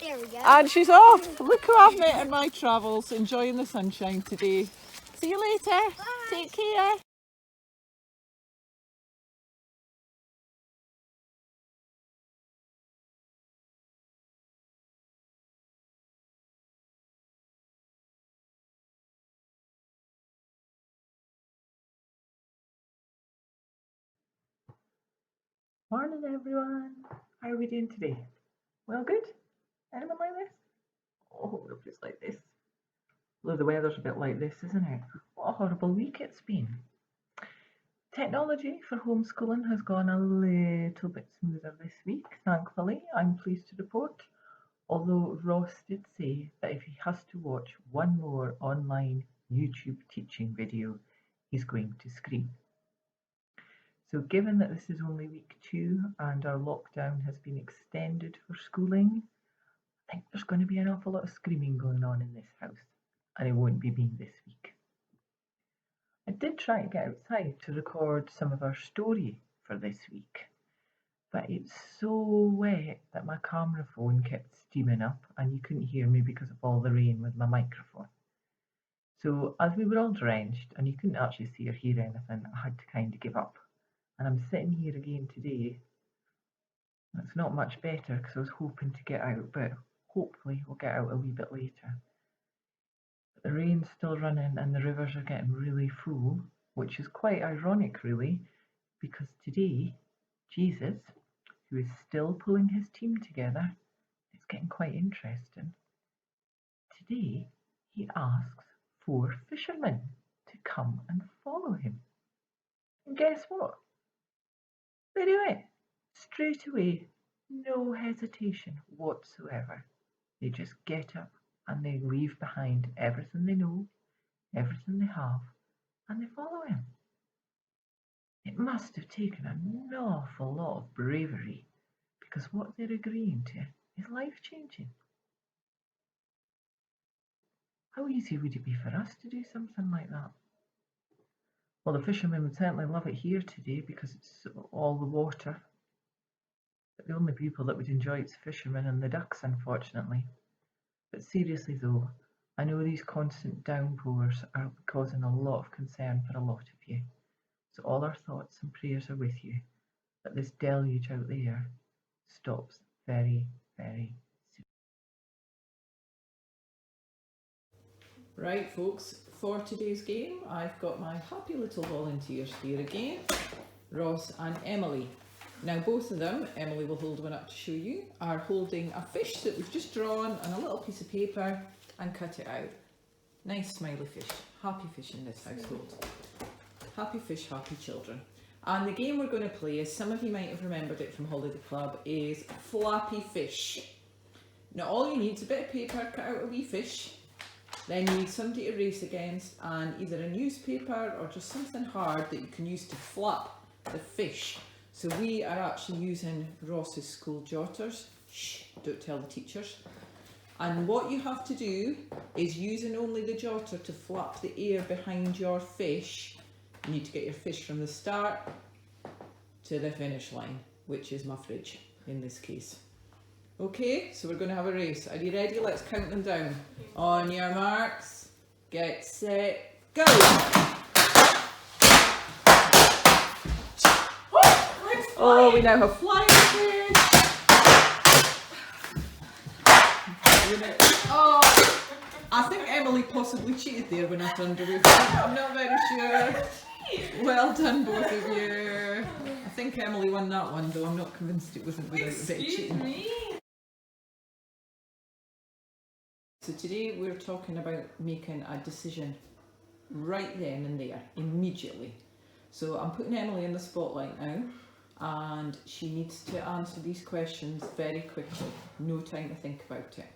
There we go. And she's off. Look who I've met in my travels, enjoying the sunshine today. See you later. Bye. Take care. Morning everyone. How are we doing today? Well, good? Anyone like this? Oh, I hope it's like this. Although the weather's a bit like this, isn't it? What a horrible week it's been. Technology for homeschooling has gone a little bit smoother this week, thankfully, I'm pleased to report. Although Ross did say that if he has to watch one more online YouTube teaching video, he's going to scream. So given that this is only week 2 and our lockdown has been extended for schooling, I think there's going to be an awful lot of screaming going on in this house, and it won't be me this week. I did try to get outside to record some of our story for this week, but it's so wet that my camera phone kept steaming up and you couldn't hear me because of all the rain with my microphone. So as we were all drenched and you couldn't actually see or hear anything, I had to kind of give up. And I'm sitting here again today. It's not much better because I was hoping to get out, but hopefully we'll get out a wee bit later. But the rain's still running and the rivers are getting really full, which is quite ironic really, because today Jesus, who is still pulling his team together, it's getting quite interesting. Today he asks 4 fishermen to come and follow him. And guess what? They do it straight away, no hesitation whatsoever. They just get up and they leave behind everything they know, everything they have, and they follow him. It must have taken an awful lot of bravery, because what they're agreeing to is life-changing. How easy would it be for us to do something like that? Well, the fishermen would certainly love it here today because it's all the water. But the only people that would enjoy it's fishermen and the ducks, unfortunately. But seriously though, I know these constant downpours are causing a lot of concern for a lot of you. So all our thoughts and prayers are with you that this deluge out there stops very, very soon. Right folks, for today's game I've got my happy little volunteers here again, Ross and Emily. Now both of them, Emily will hold one up to show you, are holding a fish that we've just drawn on a little piece of paper and cut it out. Nice smiley fish, happy fish in this household. Happy fish, happy children. And the game we're going to play, as some of you might have remembered it from Holiday Club, is Flappy Fish. Now all you need is a bit of paper, cut out a wee fish, then you need somebody to race against and either a newspaper or just something hard that you can use to flap the fish. So we are actually using Ross's school jotters. Shh, don't tell the teachers. And what you have to do is using only the jotter to flap the air behind your fish. You need to get your fish from the start to the finish line, which is my fridge in this case. Okay, so we're going to have a race. Are you ready? Let's count them down. On your marks, get set, go! Oh, we now have flying fish! Oh, I think Emily possibly cheated there when I turned away from her. I'm not very sure. Well done, both of you. I think Emily won that one, though I'm not convinced it wasn't without a bit of cheating. Me? So today we're talking about making a decision right then and there, immediately. So I'm putting Emily in the spotlight now, and she needs to answer these questions very quickly. No time to think about it.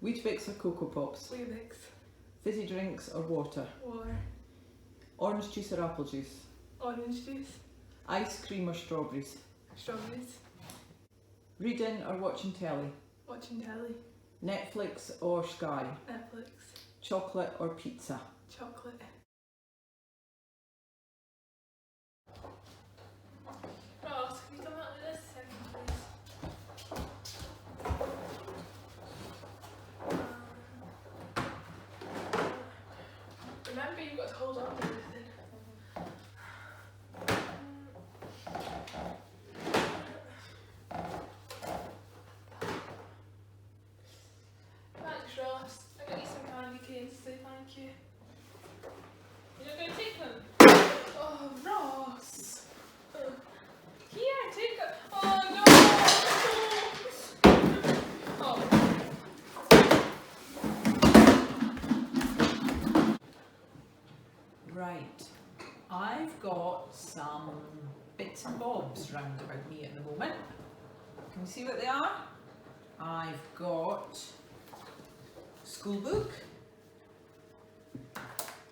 Weetabix or Cocoa Pops? Weetabix. Fizzy drinks or water? Water. Orange juice or apple juice? Orange juice. Ice cream or strawberries? Strawberries. Reading or watching telly? Watching telly. Netflix or Sky? Netflix. Chocolate or pizza? Chocolate. Ross, can you come out I've got some bits and bobs round about me at the moment. Can you see what they are? I've got school book.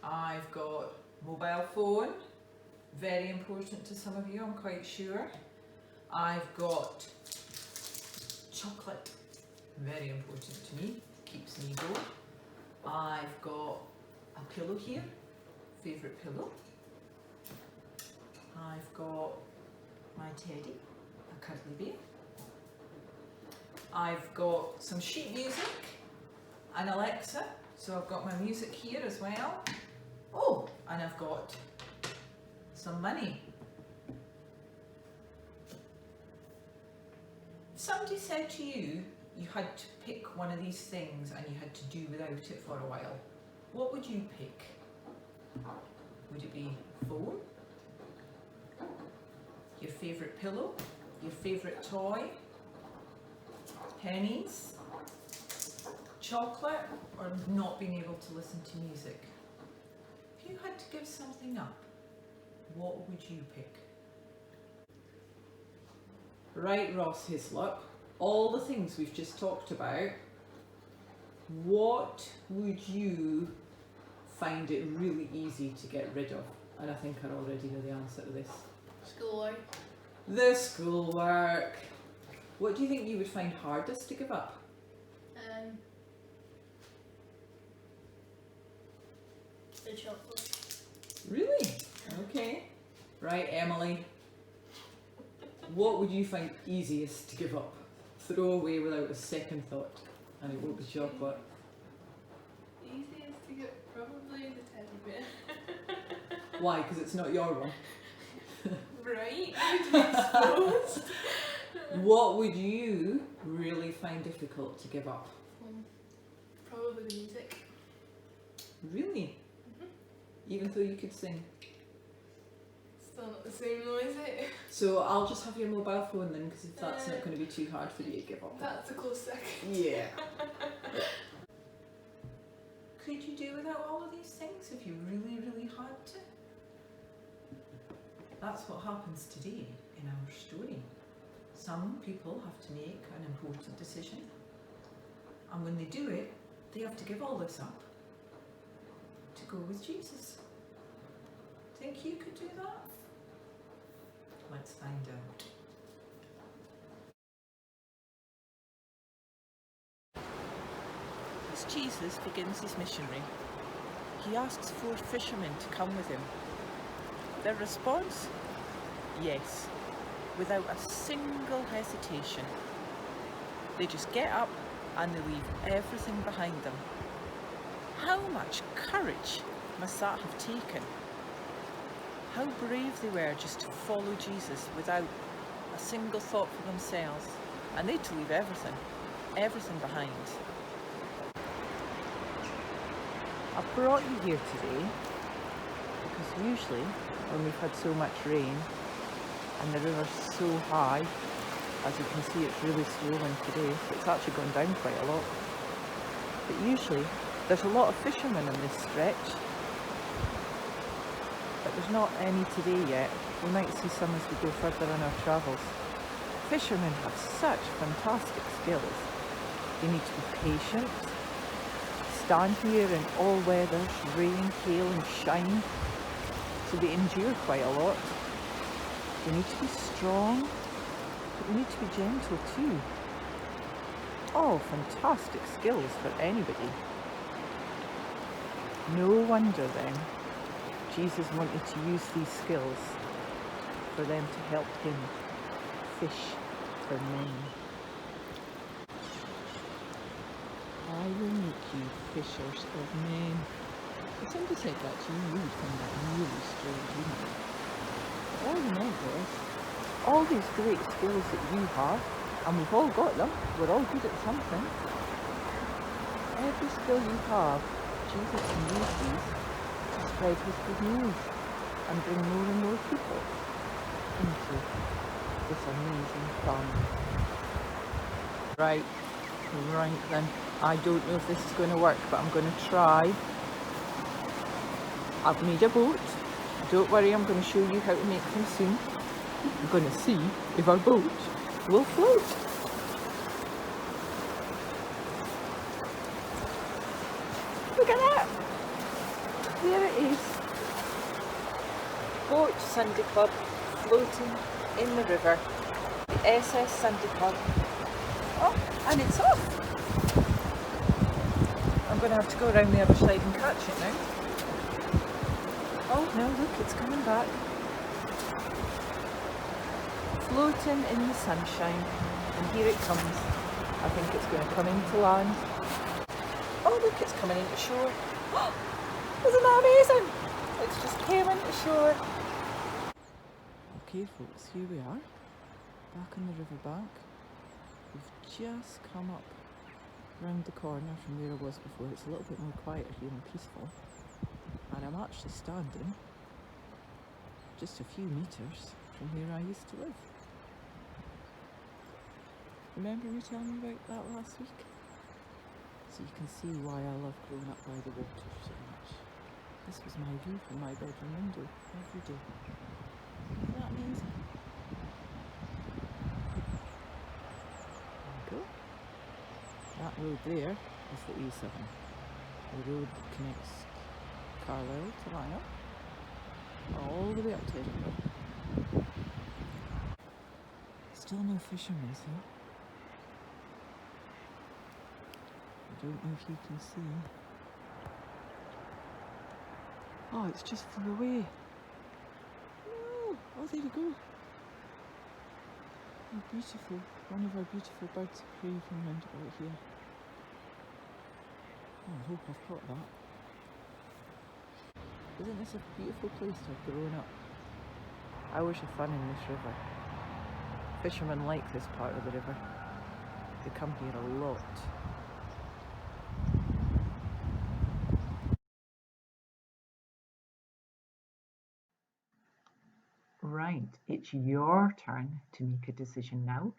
I've got mobile phone, very important to some of you, I'm quite sure. I've got chocolate, very important to me, keeps me going. I've got a pillow here, favourite pillow. I've got my teddy, a cuddly bear. I've got some sheet music, an Alexa, so I've got my music here as well. Oh, and I've got some money. If somebody said to you, you had to pick one of these things and you had to do without it for a while, what would you pick? Would it be phone? Your favourite pillow? Your favourite toy? Pennies? Chocolate? Or not being able to listen to music? If you had to give something up, what would you pick? Right, Ross Hislop, all the things we've just talked about, what would you find it really easy to get rid of? And I think I already know the answer to this. Schoolwork. The schoolwork. What do you think you would find hardest to give up? The chocolate. Really? Okay. Right, Emily. What would you find easiest to give up? Throw away without a second thought. And it won't be chocolate. Easiest to get, probably the teddy bear. Why? Because it's not your one. Right? I suppose. What would you really find difficult to give up? Probably the music. Really? Even though you could sing? Still not the same though, is it? So I'll just have your mobile phone then, because if that's not going to be too hard for you to give up. That's a close second. Yeah. Could you do without all of these things if you really, really had to? That's what happens today in our story. Some people have to make an important decision, and when they do it, they have to give all this up to go with Jesus. Think you could do that? Let's find out. As Jesus begins his missionary, he asks 4 fishermen to come with him. Their response? Yes, without a single hesitation. They just get up and they leave everything behind them. How much courage must that have taken? How brave they were just to follow Jesus without a single thought for themselves, and they had to leave everything behind. I've brought you here today because usually when we've had so much rain and the river's so high, as you can see it's really swollen today, it's actually gone down quite a lot. But usually there's a lot of fishermen in this stretch, but there's not any today yet. We might see some as we go further on our travels. Fishermen have such fantastic skills. They need to be patient, stand here in all weathers, rain, hail and shine, so they endure quite a lot. They need to be strong, but they need to be gentle too. All fantastic skills for anybody. No wonder then Jesus wanted to use these skills for them to help him fish for men. I will make you fishers of men. If somebody said that to you, you would find that really strange, wouldn't you? But all you meant was, all these great skills that you have, and we've all got them, we're all good at something. Every skill you have, Jesus can use these to spread his good news and bring more and more people into this amazing family. Right then. I don't know if this is going to work, but I'm going to try. I've made a boat, a Don't worry, I'm going to show you how to make them soon. We're going to see if our boat will float. Look at that! There it is. Boat Sunday Club floating in the river. The SS Sunday Club. Oh, and it's off. I'm going to have to go around the other side and catch it now. Oh no, look, it's coming back. Floating in the sunshine. And here it comes. I think it's going to come into land. Oh look, it's coming into shore. Isn't that amazing? It's just came into shore. Okay folks, here we are. Back on the river bank. We've just come up round the corner from where I was before. It's a little bit more quieter here and peaceful. And I'm actually standing just a few metres from where I used to live. Remember me telling you about that last week? So you can see why I love growing up by the water so much. This was my view from my bedroom window every day. Isn't that amazing? There we go. That road there is the A7. The road that connects Carlisle to Lionel, all the way up to Edinburgh. Still no fishermen here. I don't know if you can see. Oh, it's just flew away. No. Oh, there we go. Oh, beautiful. One of our beautiful birds of prey from round about here. Oh, I hope I've caught that. Isn't this a beautiful place to have grown up? Hours of fun in this river. Fishermen like this part of the river. They come here a lot. Right, it's your turn to make a decision now.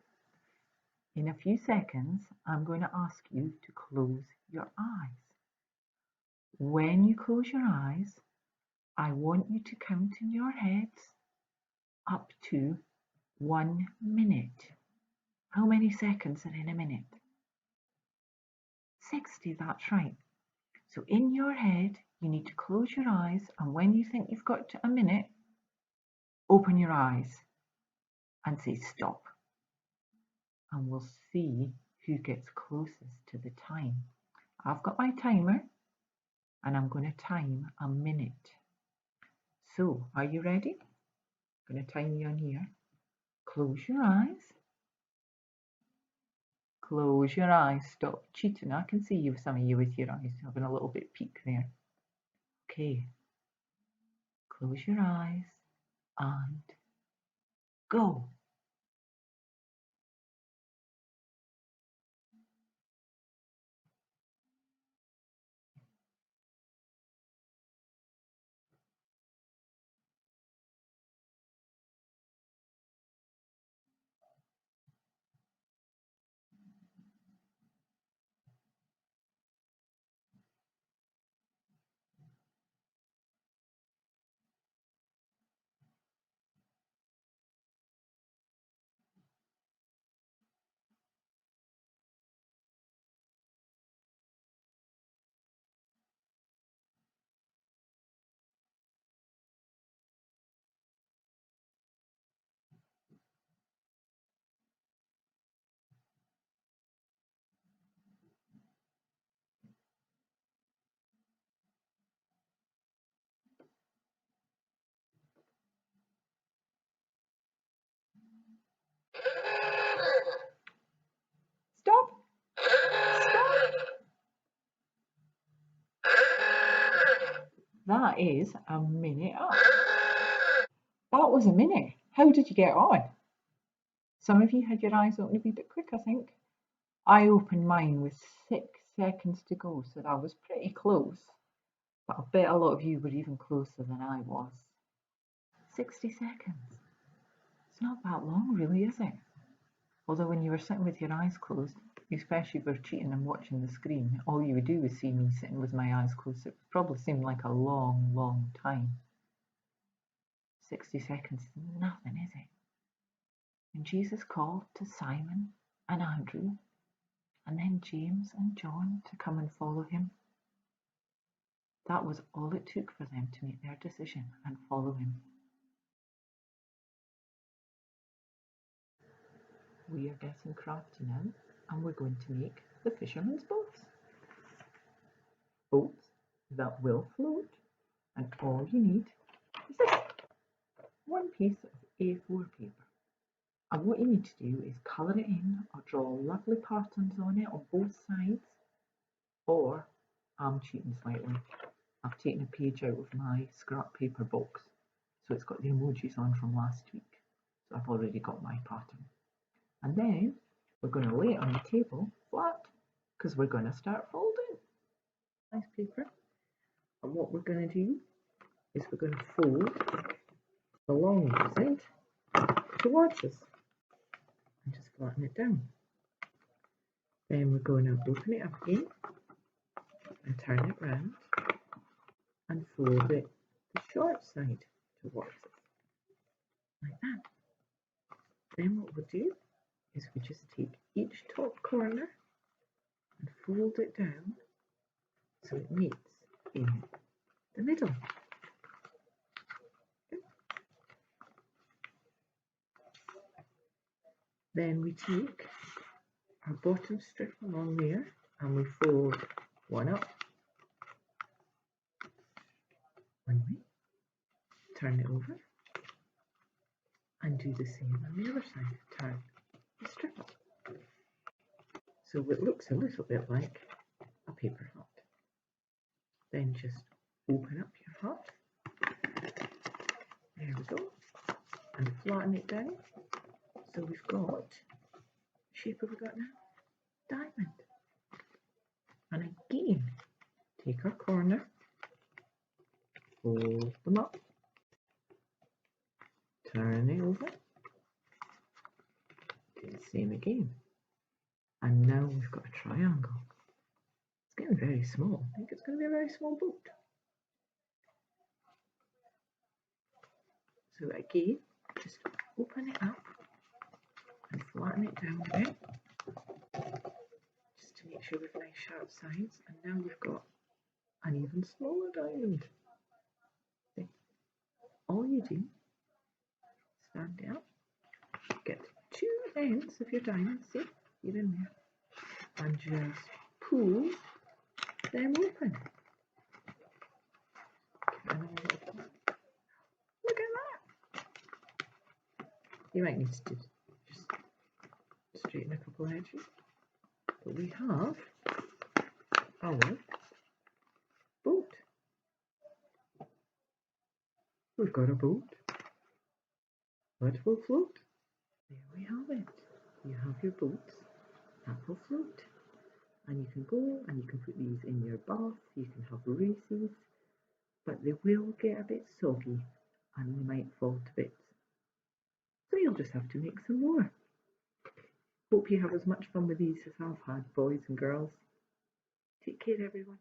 In a few seconds, I'm going to ask you to close your eyes. When you close your eyes, I want you to count in your heads up to 1 minute. How many seconds are in a minute? 60, that's right. So in your head, you need to close your eyes, and when you think you've got to a minute, open your eyes and say stop. And we'll see who gets closest to the time. I've got my timer and I'm going to time a minute. So, are you ready? I'm going to time you on here. Close your eyes. Close your eyes. Stop cheating. I can see you, some of you with your eyes having a little bit peek there. Okay. Close your eyes and go. Stop. Stop. That is a minute up. That was a minute. How did you get on? Some of you had your eyes open a wee bit quick, I think. I opened mine with 6 seconds to go, so that was pretty close. But I bet a lot of you were even closer than I was. 60 seconds. It's not that long, really, is it? Although when you were sitting with your eyes closed, especially if you were cheating and watching the screen, all you would do was see me sitting with my eyes closed. It probably seemed like a long, long time. 60 seconds is nothing, is it? And Jesus called to Simon and Andrew, and then James and John to come and follow him. That was all it took for them to make their decision and follow him. We are getting crafty now, and we're going to make the fisherman's boats. Boats that will float, and all you need is this, one piece of A4 paper. And what you need to do is colour it in or draw lovely patterns on it on both sides, or I'm cheating slightly. I've taken a page out of my scrap paper box, so it's got the emojis on from last week. So I've already got my pattern. And then we're going to lay it on the table flat, because we're going to start folding. Nice paper. And what we're going to do is we're going to fold the long side towards us and just flatten it down. Then we're going to open it up again and turn it round and fold it the short side towards us, like that. Then what we'll do is we just take each top corner and fold it down so it meets in the middle. Then we take our bottom strip along there and we fold one up, one way, turn it over, and do the same on the other side. Turn the strip up. So it looks a little bit like a paper hat. Then just open up your hat. There we go. And flatten it down. So we've got, what shape have we got now? Diamond. And again, take our corner, fold them up, turn it over, do the same again. And now we've got a triangle. It's getting very small. I think it's going to be a very small boat. So again, just open it up and flatten it down a bit, just to make sure we've nice sharp sides. And now we've got an even smaller diamond. See? All you do, stand it up, get two ends of your diamond, see, you're in there, and just pull them open. Look at that! You might need to just straighten a couple of edges, but we have our boat. We've got a boat that will float. There we have it. You have your boats that will float. And you can go and you can put these in your bath, you can have races, but they will get a bit soggy and they might fall to bits. So you'll just have to make some more. Hope you have as much fun with these as I've had, boys and girls. Take care, everyone.